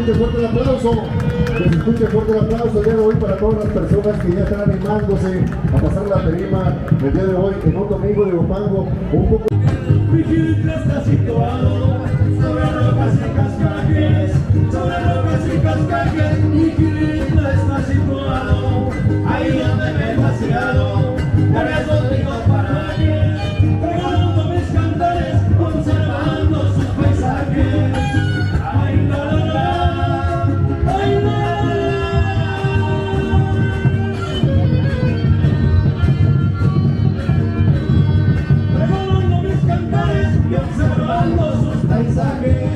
Fuerte el aplauso, que se escuche fuerte el aplauso el día de hoy para todas las personas que ya están animándose a pasar la tarima el día de hoy en un domingo de Huampango, un poco. Mi Gilitla está situado sobre rocas y cascajes, mi Gilitla está situado ahí donde me he paseado, por eso digo para mí, regalando mis cantares, conservando sus paisajes. Ay, la, la, la, ay, la, regalando mis cantares y observando sus paisajes.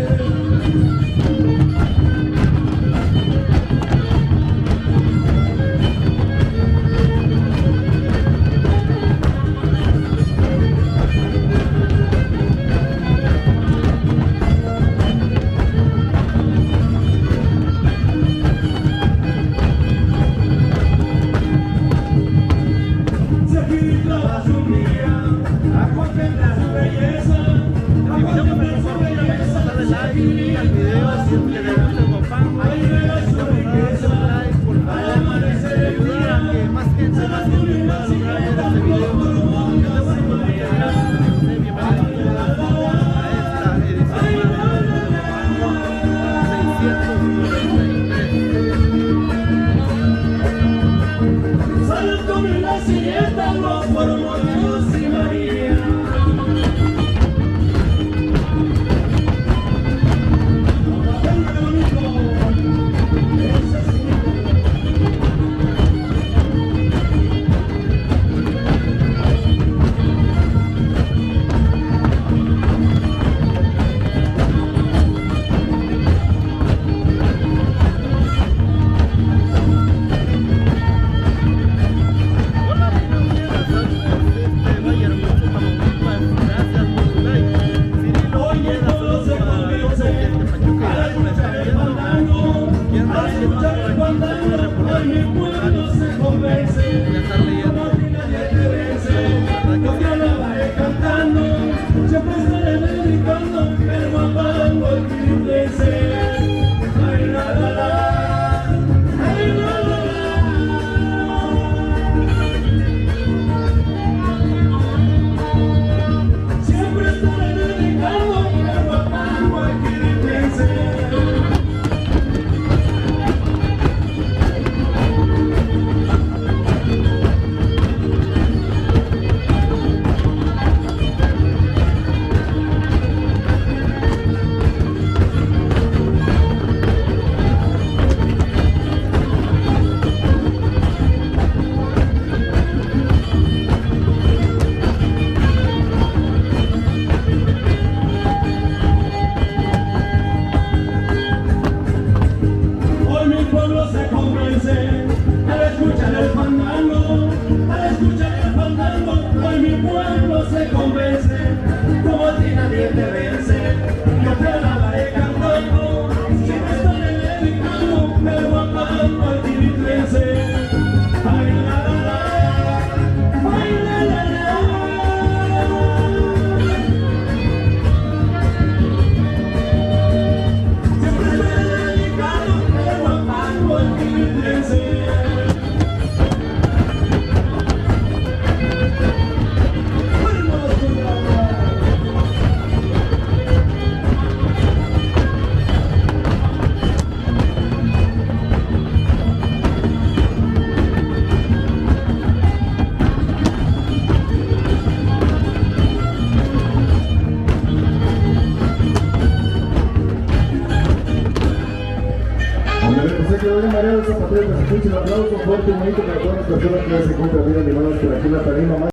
Manuel Zapatero, que se escuche el aplauso fuerte y bonito para todas las personas que ya se encuentran bien animadas por aquí en la tarima.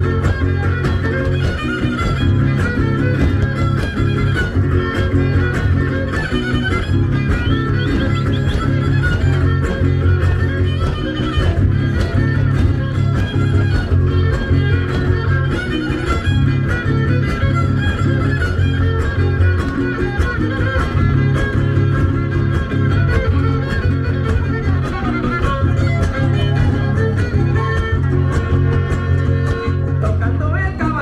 Tocando el caballo.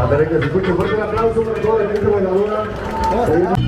A ver, que se escuche fuerte el aplauso para toda la gente bailadora.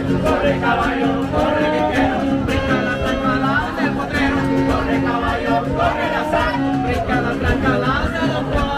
corre caballo, corre viquero, brinca la trancalas del potrero, corre caballo, corre la sal, brinca la trancalas de Don Juan.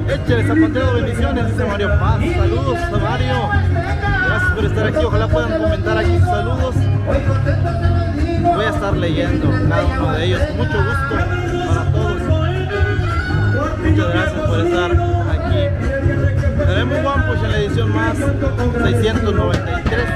Échale zapateo, bendiciones, dice Mario Paz. Saludos a Mario. Gracias por estar aquí. Ojalá puedan comentar aquí sus saludos. Voy a estar leyendo cada uno de ellos. Con mucho gusto para todos. Muchas gracias por estar aquí. Tenemos One Push en la edición más 693.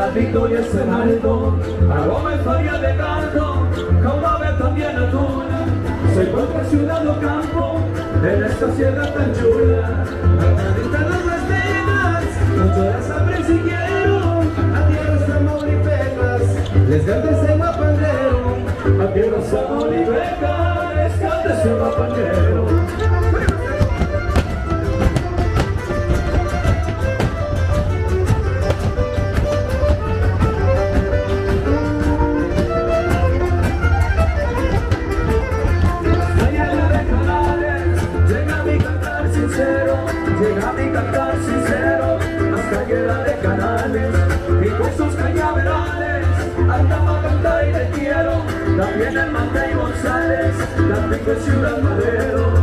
las victorias en alto, aroma y faria de canto, caudame también a tuna. Soy cualquier ciudad o campo, en esta sierra tan chula. Acreditan las estrellas, mucho las hambre si quiero. A tierras tamaulipetas, les cante ese guapandero. A tierras tamaulipetas, les cante ese guapandero. Llega mi cantar sincero hasta llegar de canales y con sus cañaverales andaba a cantar y te quiero. También el Mante y González, la tengo en Ciudad Madero.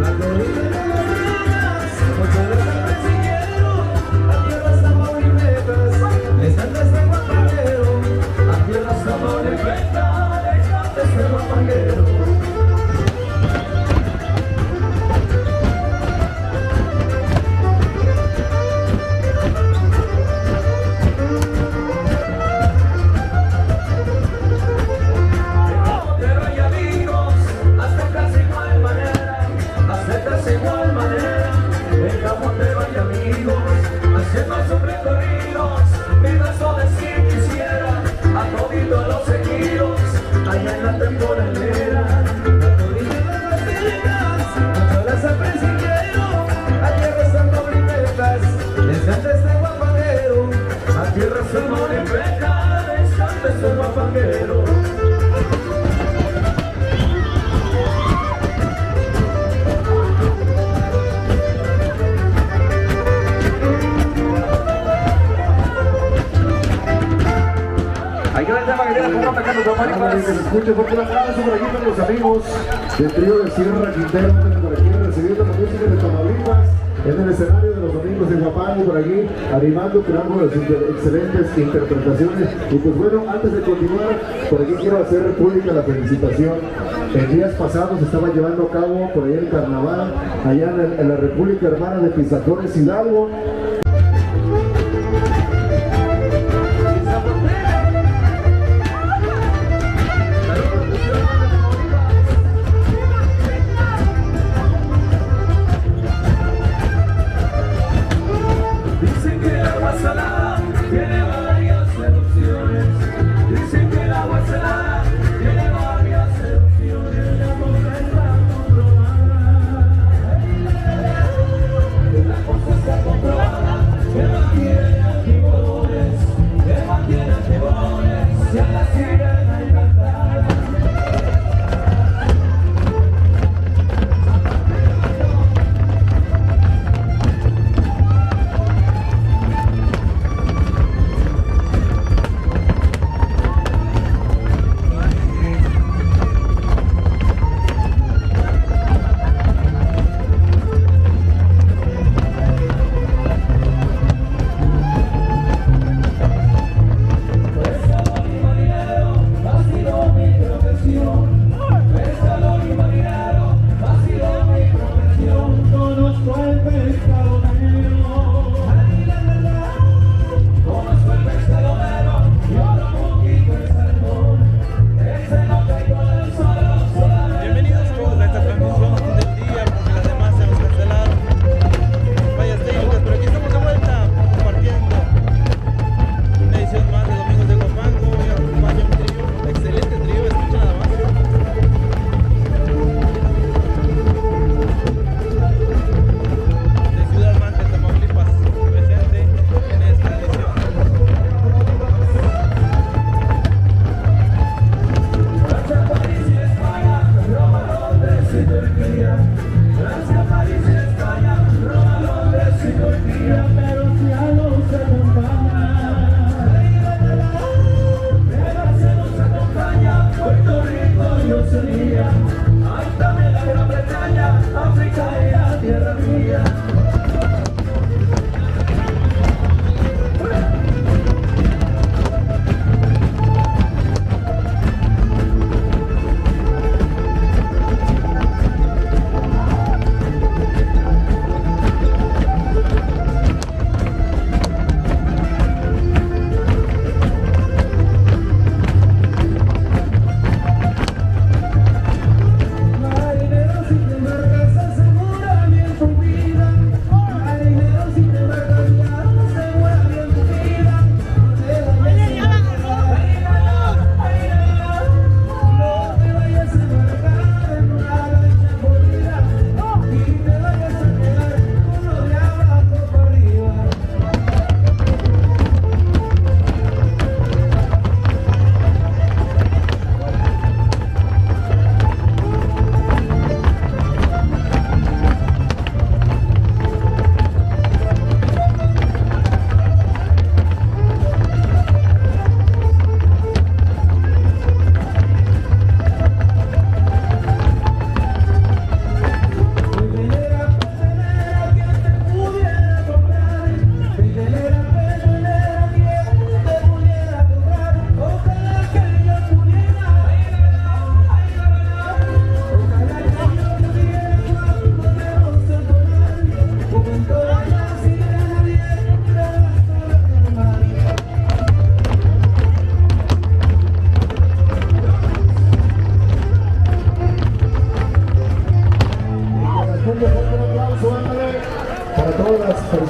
La colina de las reyes, muchas veces si quiero. A tierras tamaulipetas, les canta este guapandero. A tierras tamaulipetas, les canta este guapandero. Igual manera, en Camotero hay amigos, haciendo sus recorridos, mi beso de si quisiera, a todito los seguidos, allá en la temporalera, la todita de las peleas, mucho las apreciero, a tierras tamaulipetas, les canta este guapandero, a tierras tamaulipetas, les canta este guapandero. Que se escuche fuerte el aplauso por aquí con los amigos del trío de Sierra Quintero, por aquí recibiendo la música de Tamaulipas en el escenario de los domingos de Guapango, por aquí animando, creando las excelentes interpretaciones. Y pues bueno, antes de continuar, por aquí quiero hacer pública la felicitación. En días pasados se estaba llevando a cabo por ahí el carnaval allá en la República Hermana de Pizacones, Hidalgo. Tiene varias erupciones, dicen que el agua salada tiene varias erupciones, la cosa está comprobada, la cosa está comprobada, que mantiene antiguones, si a la sirena encantada.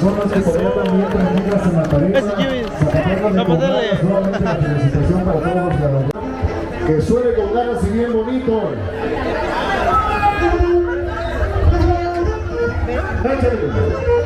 personas que por allá también terminan en la tarifa. Ese Jimmy. Zacatecas de No, pues dale. Contreras, nuevamente la felicitación para todos los ganadores. Que suene con ganas y bien bonito. Échale.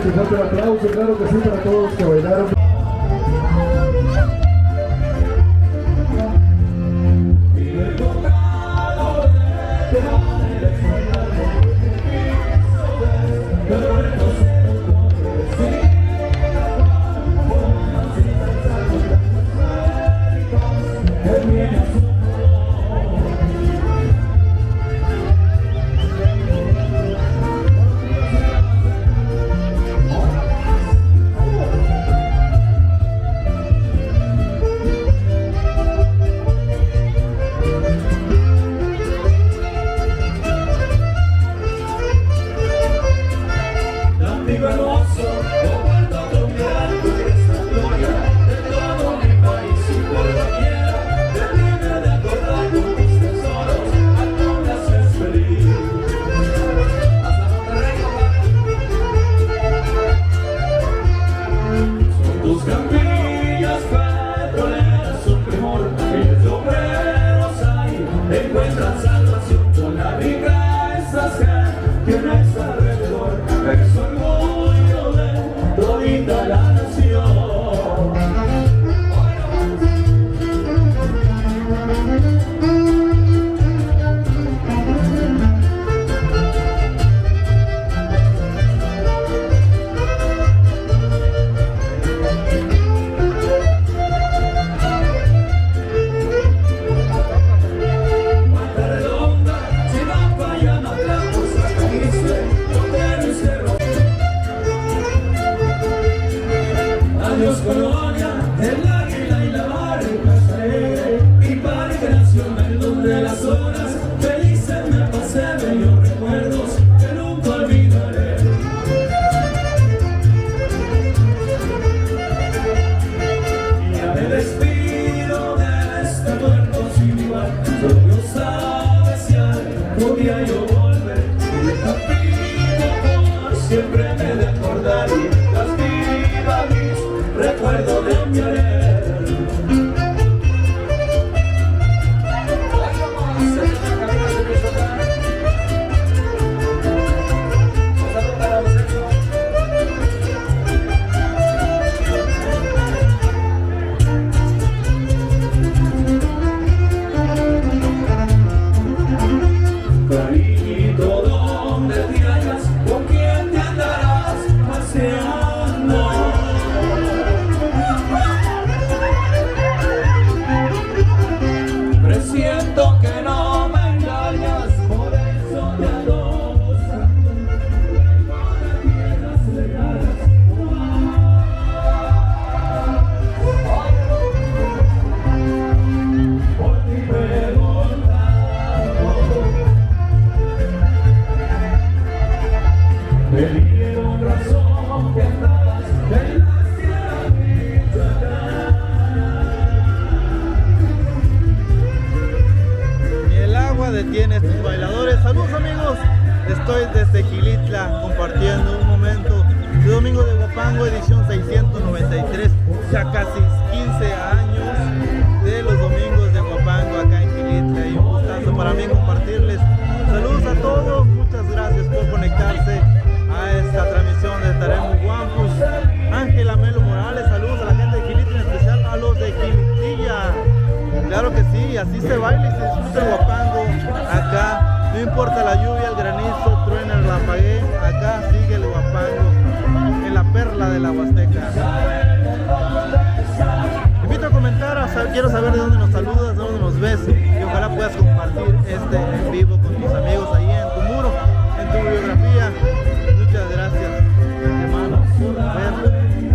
gracias, fuerte el aplauso, claro que sí, para todos los que bailaron. Detiene a estos bailadores. Saludos amigos, estoy desde Gilitla compartiendo un momento de Domingo de Huapango, edición 693, ya casi 15 años de los Domingos de Huapango acá en Gilitla, y un gustazo para mí compartirles. Saludos a todos, muchas gracias por conectarse a esta transmisión de Taremu Guampus. Ángela Melo Morales, saludos a la gente de Gilitla, en especial a los de Gilitilla. Claro que sí, así se baila y se disfruta el Huapango acá, no importa la lluvia, el granizo, truena, el relampaguee, acá sigue el Huapango en la perla de la Huasteca. Te invito a comentar, quiero saber de dónde nos saludas, de dónde nos ves, y ojalá puedas compartir este en vivo con tus amigos ahí en tu muro, en tu biografía. Muchas gracias, hermanos, por ver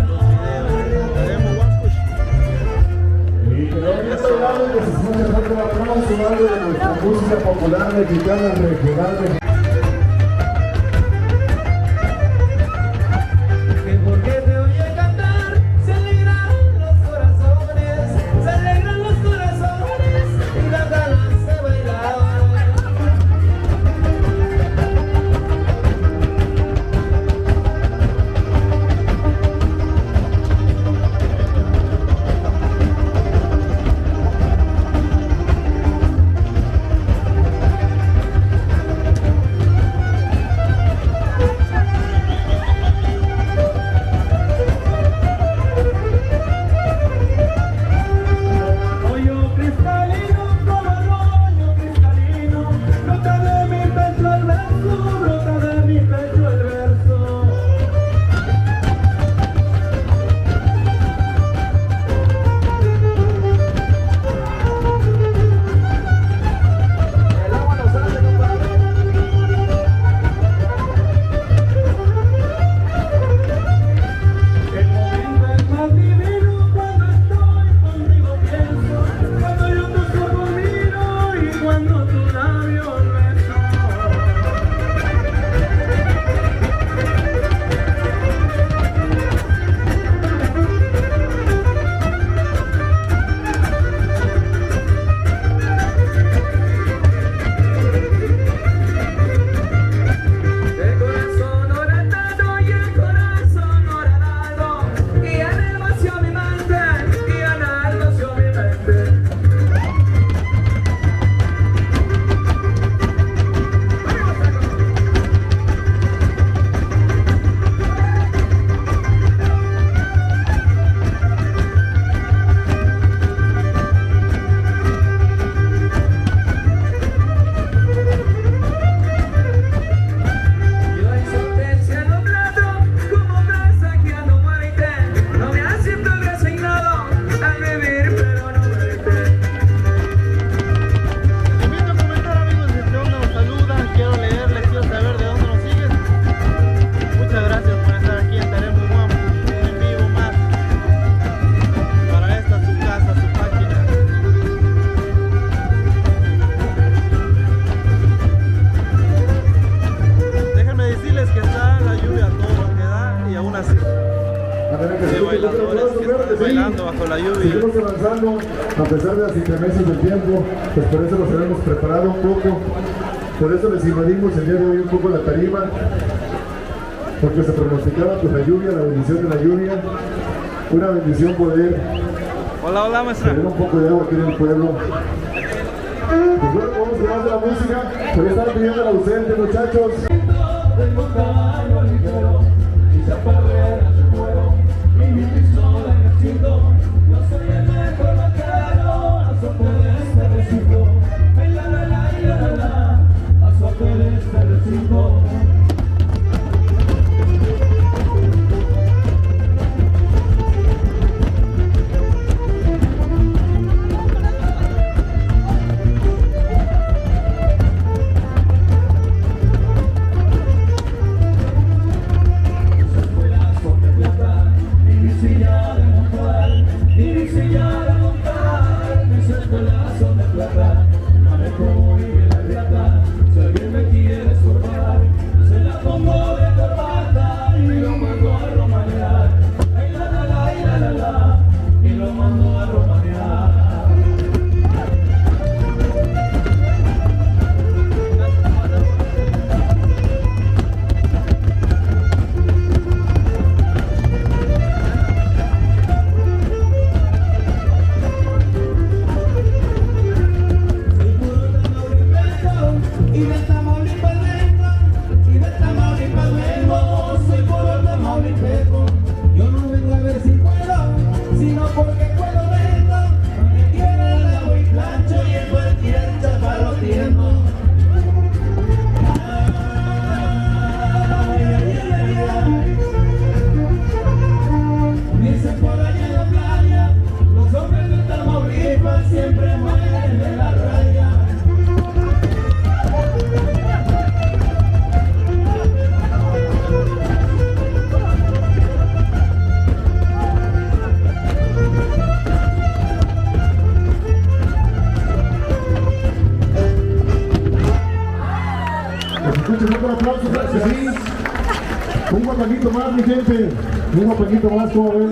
los videos de Taremu Guampus. En este lado que se escucha fuerte el aplauso, algo de nuestra música popular mexicana regional. A ver, que de bailadores que están bailando bajo la lluvia. Seguimos avanzando a pesar de las inclemencias del tiempo, pues por eso nos habíamos preparado un poco, por eso les invadimos el día de hoy un poco la tarima, porque se pronosticaba pues la lluvia, la bendición de la lluvia, una bendición poder Hola, hola, maestra. tener un poco de agua aquí en el pueblo. Pues bueno, vamos a más de la música, pero están pidiendo el ausente, muchachos. Tengo caballo ligero y chaparreras de fuego y mi pistola en el cinto. Yo soy el mejor vaquero, azote de este recinto. Ay, la, la, la, y la, la, la, azote de este recinto. Un guapaquito más, mi gente. Un guapaquito más, como ven.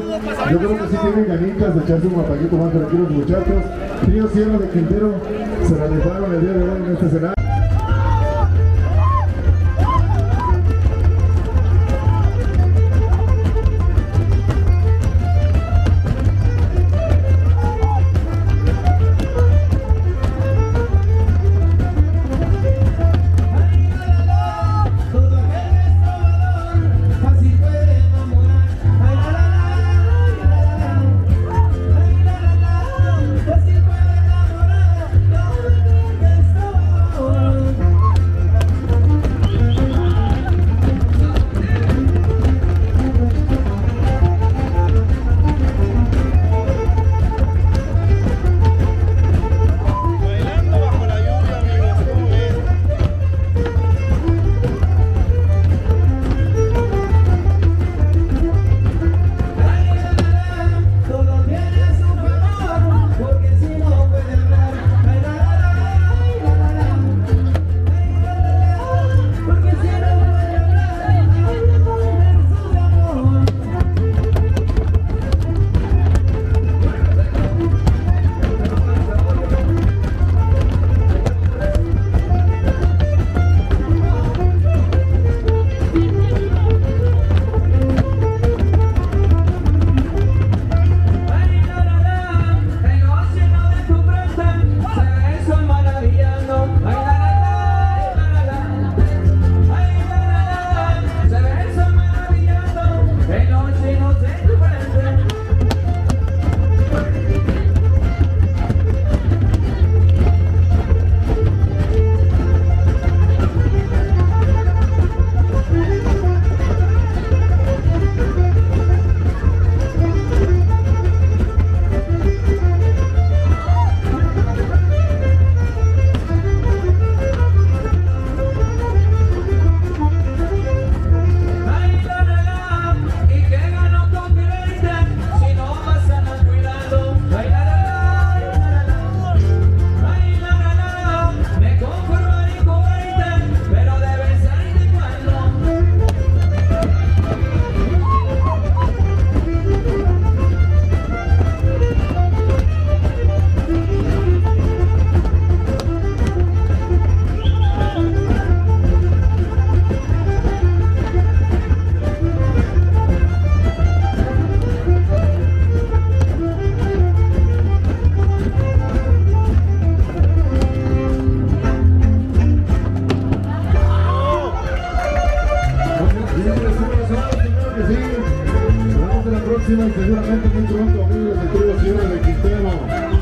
Yo creo que sí tienen ganitas de echarse un guapaquito más por aquí los muchachos. Trío Sierra de Quintero se realizaron el día de hoy en este escenario. Oh, Señores, un abrazo, claro que sí. Nos vemos en la próxima y seguramente muy pronto, amigos del trío Sierra de Quintero.